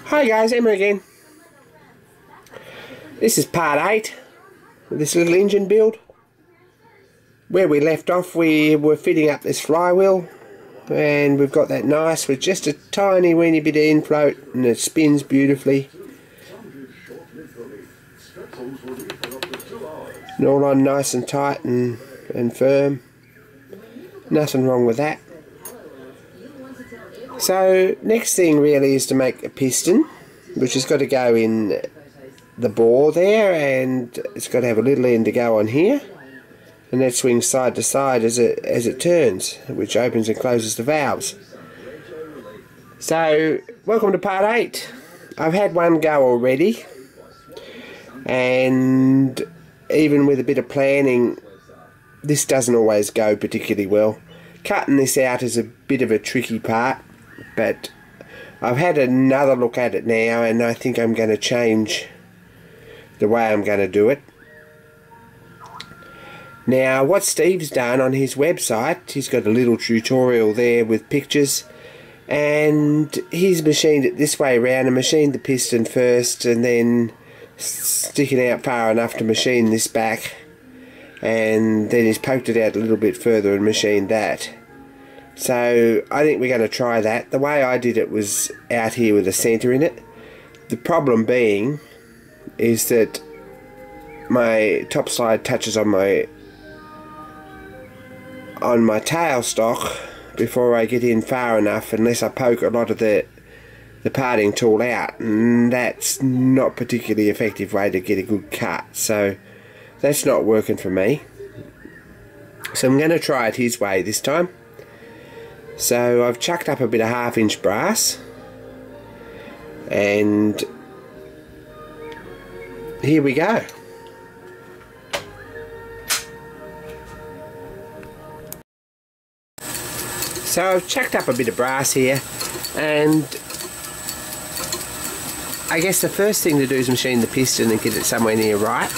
Hi guys, Emma again. This is part 8 of this little engine build. Where we left off, we were fitting up this flywheel, and we've got that nice with just a tiny weeny bit of infloat, and it spins beautifully. And all on nice and tight and firm. Nothing wrong with that. So next thing really is to make a piston, which has got to go in the bore there, and it's got to have a little end to go on here, and that swings side to side as it turns, which opens and closes the valves. So welcome to part 8. I've had one go already, and even with a bit of planning, this doesn't always go particularly well. Cutting this out is a bit of a tricky part, but I've had another look at it now, and I think I'm going to change the way I'm going to do it. Now, what Steve's done on his website, he's got a little tutorial there with pictures, and he's machined it this way around, and machined the piston first, and then sticking out far enough to machine this back, and then he's poked it out a little bit further and machined that. So I think we're going to try that. The way I did it was out here with a centre in it. The problem being is that my top slide touches on my tailstock before I get in far enough, unless I poke a lot of the parting tool out, and that's not particularly effective way to get a good cut, so that's not working for me. So I'm going to try it his way this time. So I've chucked up a bit of 1/2 inch brass, and here we go. So I've chucked up a bit of brass here, and I guess the first thing to do is machine the piston and get it somewhere near right.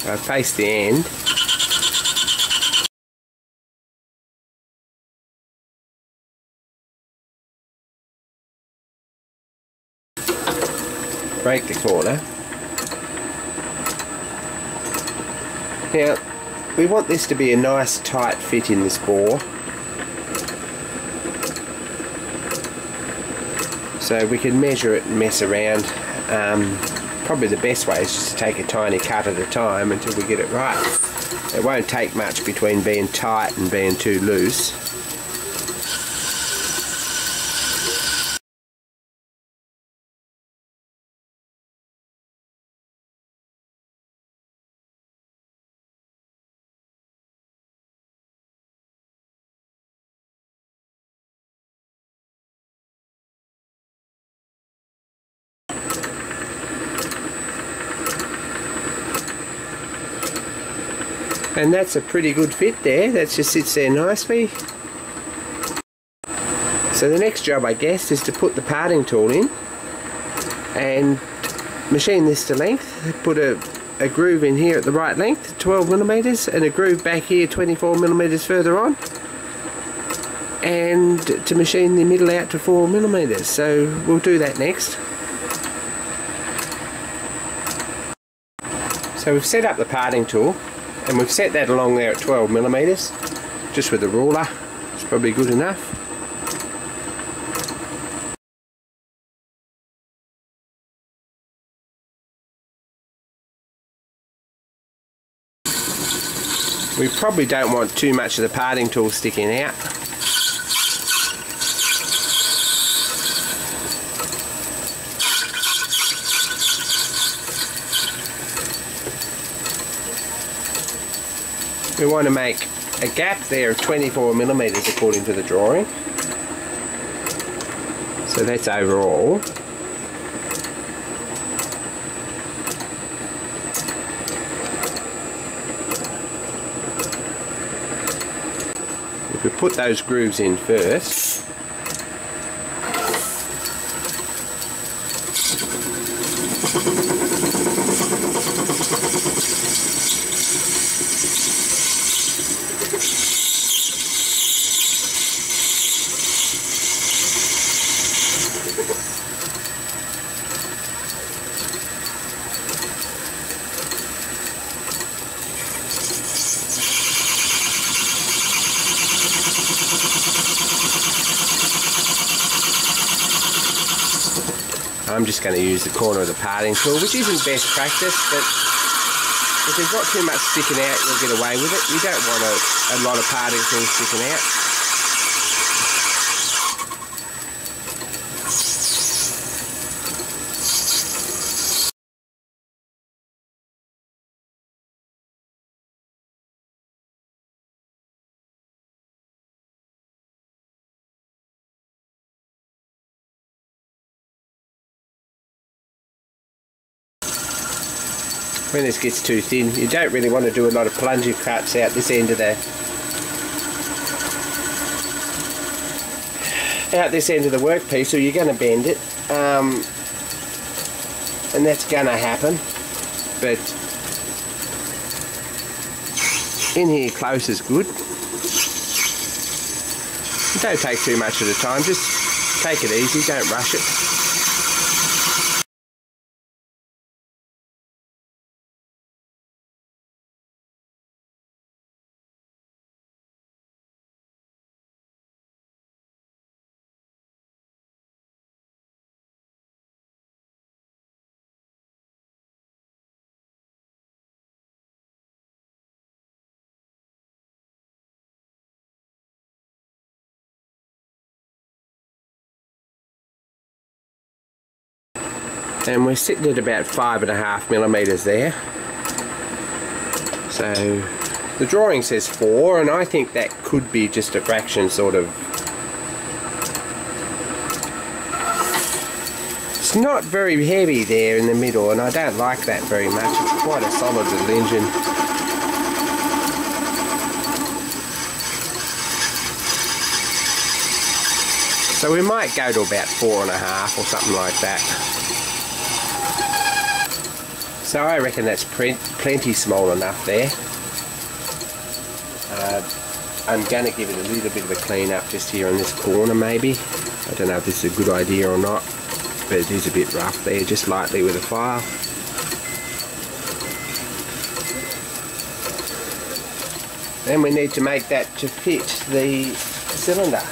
I've faced the end. Break the corner. Now, we want this to be a nice tight fit in this bore, so we can measure it and mess around. Probably the best way is just to take a tiny cut at a time until we get it right. It won't take much between being tight and being too loose. And that's a pretty good fit there. That just sits there nicely. So the next job, I guess, is to put the parting tool in and machine this to length. Put a groove in here at the right length, 12mm, and a groove back here 24mm further on, and to machine the middle out to 4mm. So we'll do that next. So we've set up the parting tool, and we've set that along there at 12mm, just with a ruler. It's probably good enough. We probably don't want too much of the parting tool sticking out. We want to make a gap there of 24mm according to the drawing. So that's overall. If we put those grooves in first, I'm just going to use the corner of the parting tool, which isn't best practice, but if there's not too much sticking out, you'll get away with it. You don't want a lot of parting tools sticking out. When this gets too thin, you don't really want to do a lot of plunger cuts out this end of the workpiece, or you're going to bend it, and that's going to happen. But in here, close is good. Don't take too much at a time. Just take it easy. Don't rush it. And we're sitting at about 5.5mm there. So the drawing says 4, and I think that could be just a fraction, sort of. It's not very heavy there in the middle, and I don't like that very much. It's quite a solid little engine. So we might go to about 4.5 or something like that. So I reckon that's plenty small enough there. I'm going to give it a little bit of a clean up just here on this corner maybe. I don't know if this is a good idea or not, but it is a bit rough there, just lightly with a file. Then we need to make that to fit the cylinder.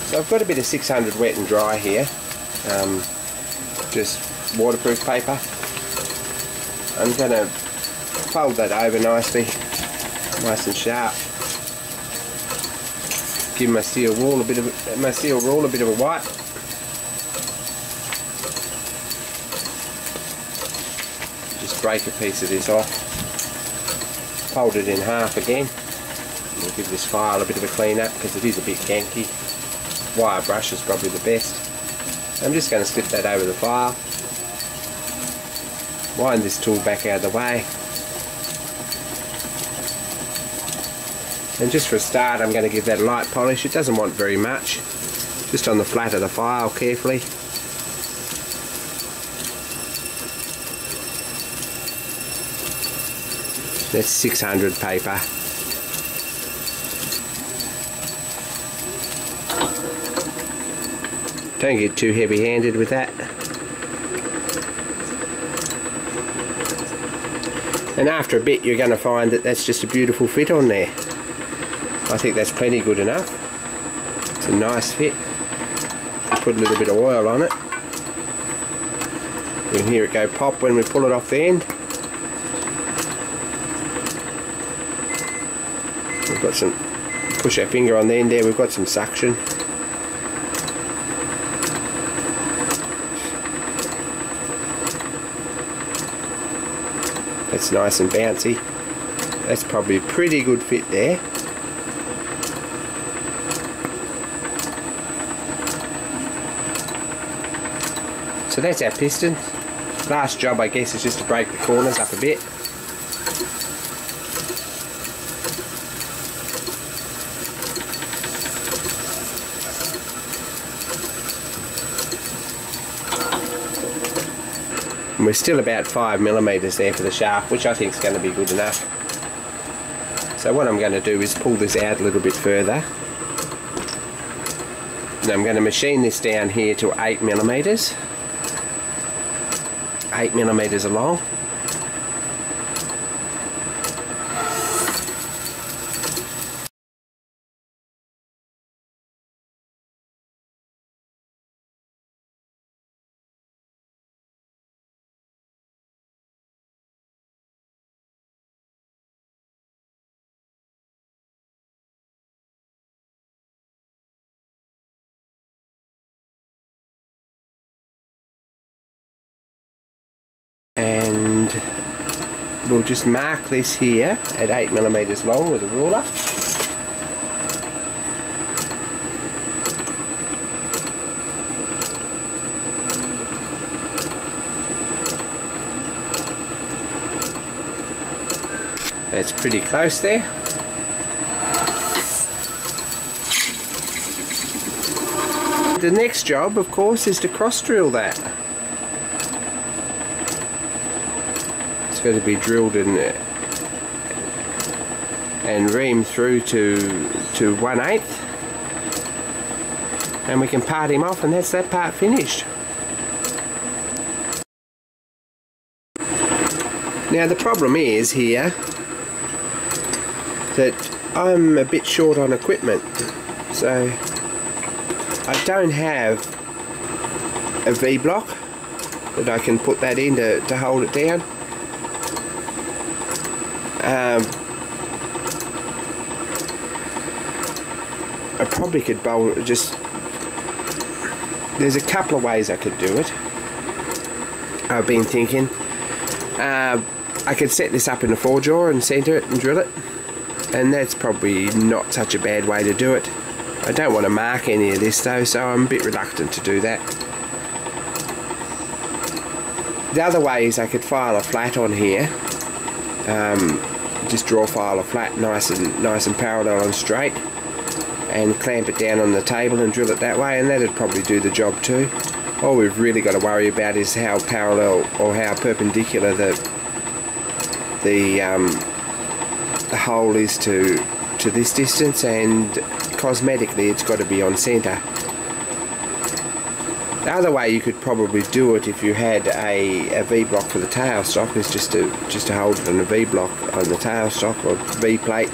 So I've got a bit of 600 wet and dry here, just waterproof paper. I'm going to fold that over nicely, nice and sharp. Give my steel rule a bit of a wipe. Just break a piece of this off. Fold it in half again. We'll give this file a bit of a clean up because it is a bit ganky. Wire brush is probably the best. I'm just going to slip that over the file. Wind this tool back out of the way. And just for a start, I'm going to give that a light polish. It doesn't want very much. Just on the flat of the file, carefully. That's 600 paper. Don't get too heavy-handed with that. And after a bit you're going to find that that's just a beautiful fit on there. I think that's plenty good enough. It's a nice fit. Put a little bit of oil on it. You can hear it go pop when we pull it off the end. We've got some, push our finger on the end there, we've got some suction. That's nice and bouncy. That's probably a pretty good fit there. So that's our piston. Last job I guess is just to break the corners up a bit. And we're still about 5mm there for the shaft, which I think is going to be good enough. So what I'm going to do is pull this out a little bit further. And I'm going to machine this down here to 8mm. 8mm along. we'll just mark this here at 8mm long with a ruler. That's pretty close there. The next job, of course, is to cross drill that. It's got to be drilled and reamed through to 1/8, and we can part him off, and that's that part finished. Now the problem is here that I'm a bit short on equipment, so I don't have a V-block that I can put that in to hold it down. I probably could bolt it, there's a couple of ways I could do it. I've been thinking I could set this up in a 4-jaw and center it and drill it, and that's probably not such a bad way to do it. I don't want to mark any of this though, so I'm a bit reluctant to do that. The other way is I could file a flat on here, just draw file a flat nice and parallel and straight, and clamp it down on the table and drill it that way, and that'd probably do the job too. All we've really got to worry about is how parallel or how perpendicular the hole is to this distance, and cosmetically it's got to be on centre. The other way you could probably do it if you had a V-block for the tailstock is just to hold it on a V-block on the tailstock or V-plate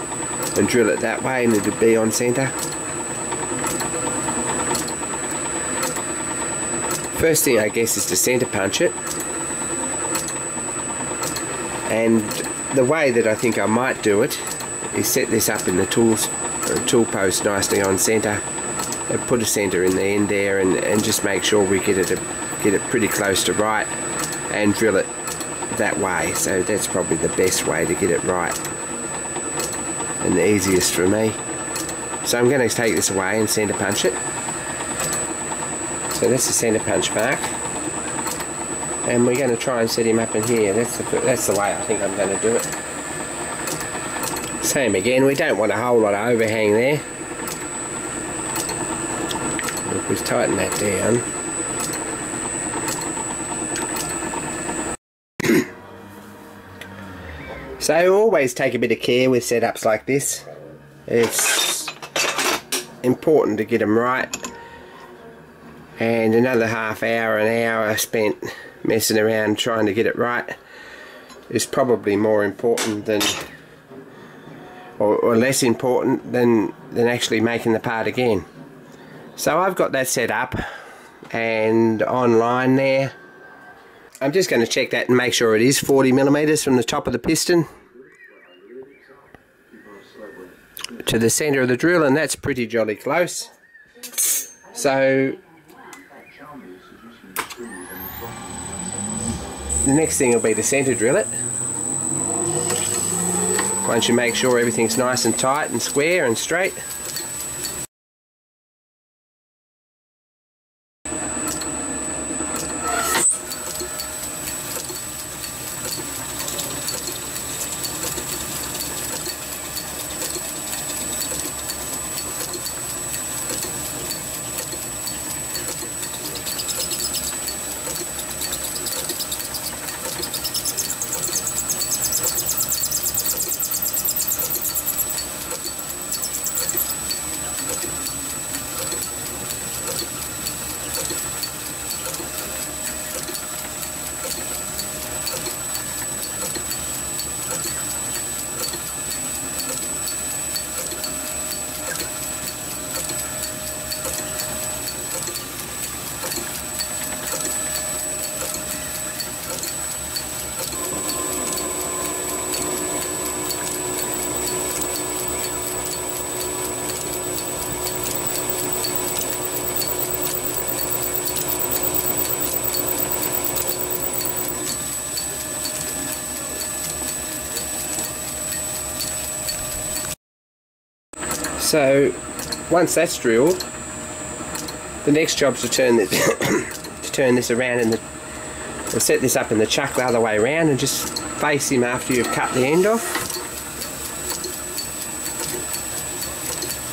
and drill it that way, and it'd be on centre. First thing I guess is to centre punch it, and the way that I think I might do it is set this up in the tool post nicely on centre, and put a centre in the end there, and just make sure we get it pretty close to right and drill it that way. So that's probably the best way to get it right and the easiest for me. So I'm going to take this away and centre punch it. So that's the centre punch mark, and we're going to try and set him up in here. That's the way I think I'm going to do it. Same again, we don't want a whole lot of overhang there. If we tighten that down. So always take a bit of care with setups like this. It's important to get them right, and another half hour, an hour spent messing around trying to get it right is probably more important than or less important than actually making the part again. So I've got that set up and online there. I'm just going to check that and make sure it is 40mm from the top of the piston to the centre of the drill, and that's pretty jolly close. So the next thing will be to centre drill it. Once you make sure everything's nice and tight and square and straight. So once that's drilled, the next job's to turn this to turn this around and we'll set this up in the chuck the other way around and just face him after you've cut the end off.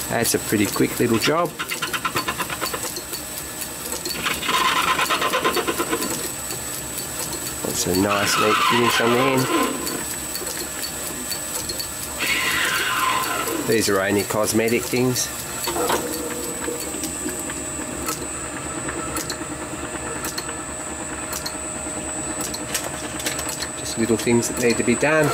That's a pretty quick little job. That's a nice neat finish on the end. These are only cosmetic things. Just little things that need to be done.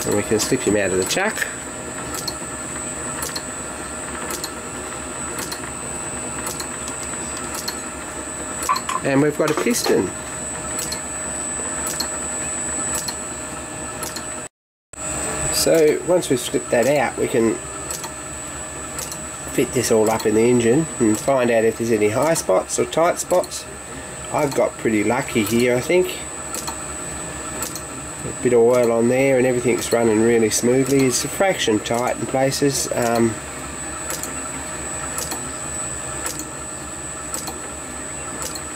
And we can slip him out of the chuck. And we've got a piston. So once we've stripped that out, we can fit this all up in the engine and find out if there's any high spots or tight spots. I've got pretty lucky here, I think. A bit of oil on there and everything's running really smoothly. It's a fraction tight in places.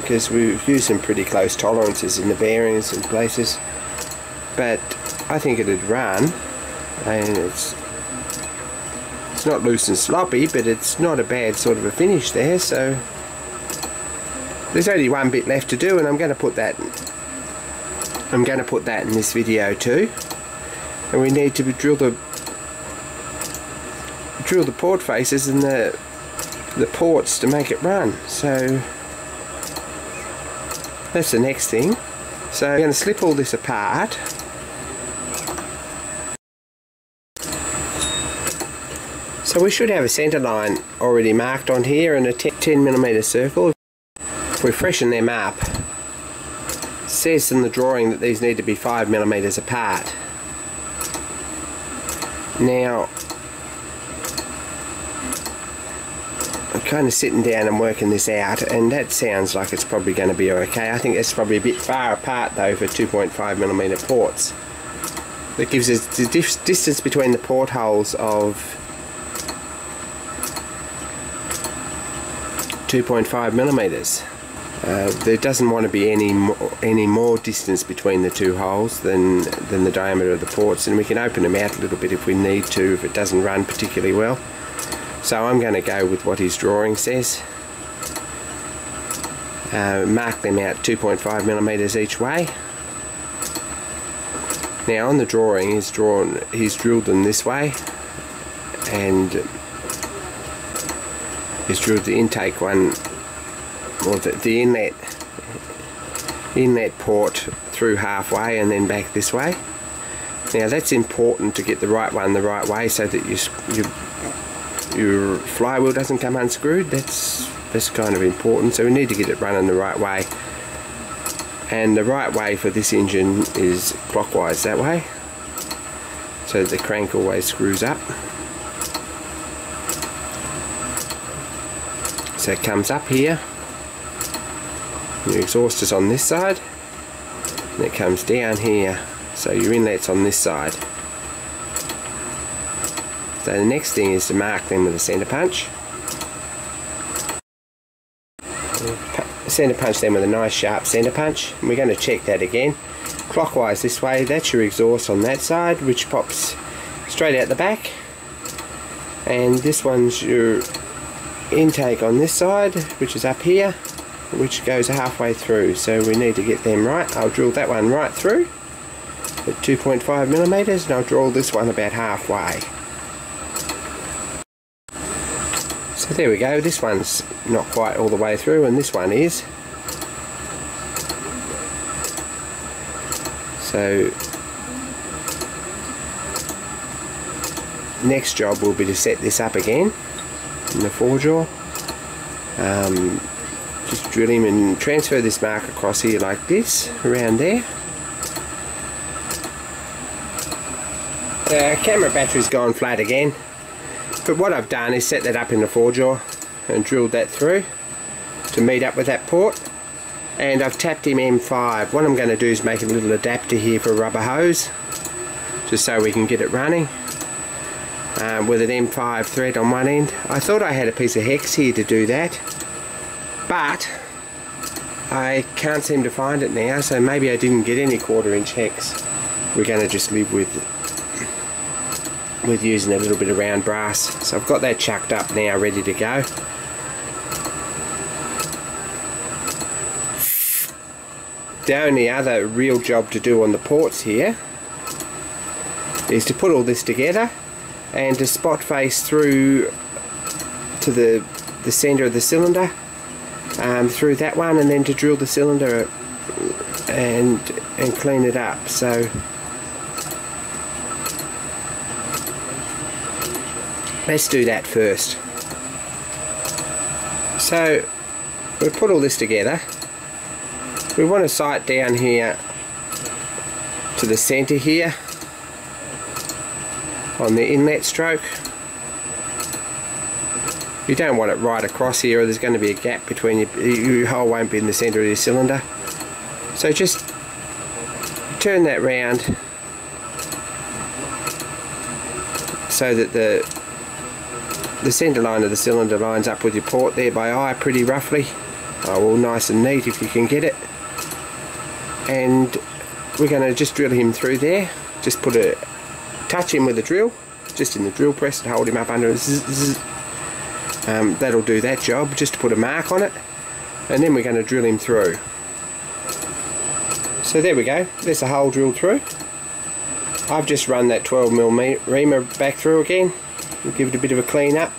Because we've used some pretty close tolerances in the bearings and places, but I think it'd run, and it's not loose and sloppy, but it's not a bad sort of a finish there. So there's only one bit left to do, and I'm going to put that in this video too. And we need to drill the port faces and the ports to make it run. So that's the next thing. So I'm going to slip all this apart. So we should have a centre line already marked on here and a 10mm circle. If we freshen them up, it says in the drawing that these need to be 5mm apart. Now, I'm kind of sitting down and working this out, and that sounds like it's probably going to be okay. I think it's probably a bit far apart though for 2.5mm ports. That gives us the distance between the portholes of 2.5mm. There doesn't want to be any more distance between the two holes than the diameter of the ports, and we can open them out a little bit if we need to, if it doesn't run particularly well. So I'm going to go with what his drawing says. Mark them out 2.5mm each way. Now on the drawing he's drilled them this way, and he's drilled the intake one, or the inlet port through halfway and then back this way. Now that's important to get the right one the right way, so that your flywheel doesn't come unscrewed. That's kind of important, so we need to get it running the right way, and the right way for this engine is clockwise that way, so the crank always screws up. So it comes up here, your exhaust is on this side, and it comes down here, so your inlet's on this side. So the next thing is to mark them with a centre punch. Centre punch them with a nice sharp centre punch, and we're going to check that again. Clockwise this way, that's your exhaust on that side, which pops straight out the back, and this one's your intake on this side, which is up here, which goes halfway through. So we need to get them right. I'll drill that one right through at 2.5mm, and I'll drill this one about halfway. So there we go, this one's not quite all the way through, and this one is. So next job will be to set this up again in the forejaw. Just drill him and transfer this mark across here like this, around there. The camera battery's gone flat again, but what I've done is set that up in the forejaw and drilled that through. to meet up with that port, and I've tapped him M5. What I'm going to do is make a little adapter here for a rubber hose, just so we can get it running with an M5 thread on one end. I thought I had a piece of hex here to do that, but I can't seem to find it now, so maybe I didn't get any 1/4 inch hex. We're going to just live with using a little bit of round brass. So I've got that chucked up now, ready to go. The only other real job to do on the ports here is to put all this together and to spot face through to the center of the cylinder, through that one, and then to drill the cylinder and clean it up. So let's do that first. So we put all this together. We want to sight down here to the center here on the inlet stroke. You don't want it right across here, or there's going to be a gap between your hole won't be in the center of your cylinder. So just turn that round so that the center line of the cylinder lines up with your port there by eye pretty roughly. All nice and neat if you can get it. And we're going to just drill him through there. Just touch him with a drill, just in the drill press, and hold him up under. That'll do that job, just to put a mark on it, and then we're going to drill him through. So there we go, there's a hole drilled through. I've just run that 12mm reamer back through again. We'll give it a bit of a clean up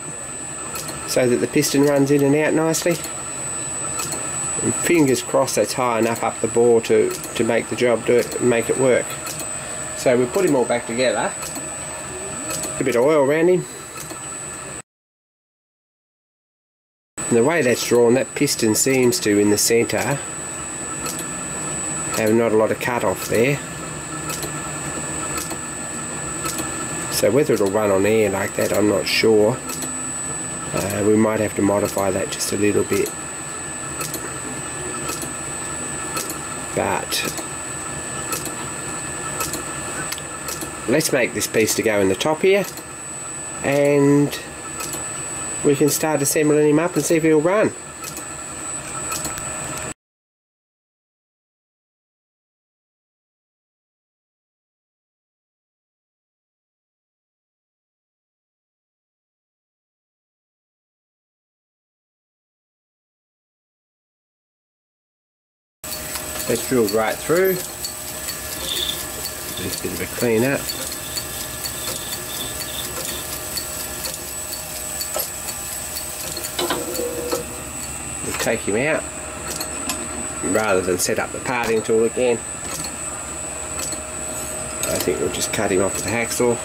so that the piston runs in and out nicely. And fingers crossed that's high enough up the bore to make the job make it work. So we'll put him all back together. A bit of oil around him. And the way that's drawn, that piston seems to, in the centre, have not a lot of cut off there. So whether it'll run on air like that, I'm not sure. We might have to modify that just a little bit. But let's make this piece to go in the top here, and we can start assembling him up and see if he'll run. That's drilled right through. Just a bit of a clean up. We'll take him out rather than set up the parting tool again. I think we'll just cut him off with a hacksaw.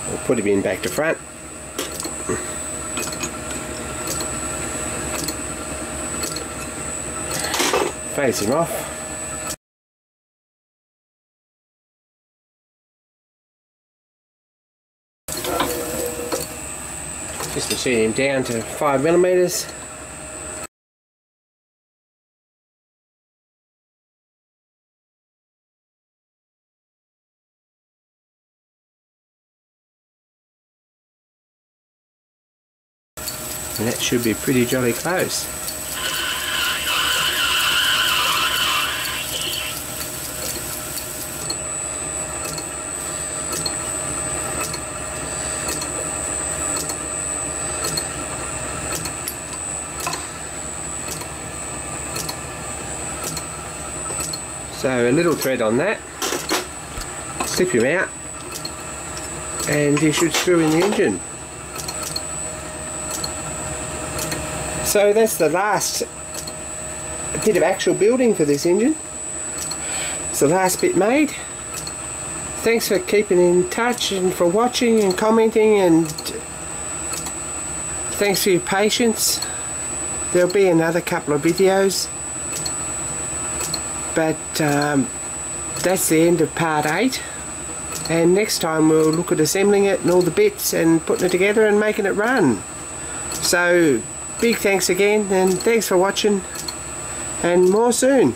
We'll put him in back to front. Face him off. Just machine him down to 5mm. And that should be pretty jolly close. So a little thread on that, slip him out, and he should screw in the engine. So that's the last bit of actual building for this engine. It's the last bit made. Thanks for keeping in touch and for watching and commenting, and thanks for your patience. There'll be another couple of videos. But that's the end of part 8 and next time we'll look at assembling it and all the bits and putting it together and making it run. So big thanks again, and thanks for watching, and more soon.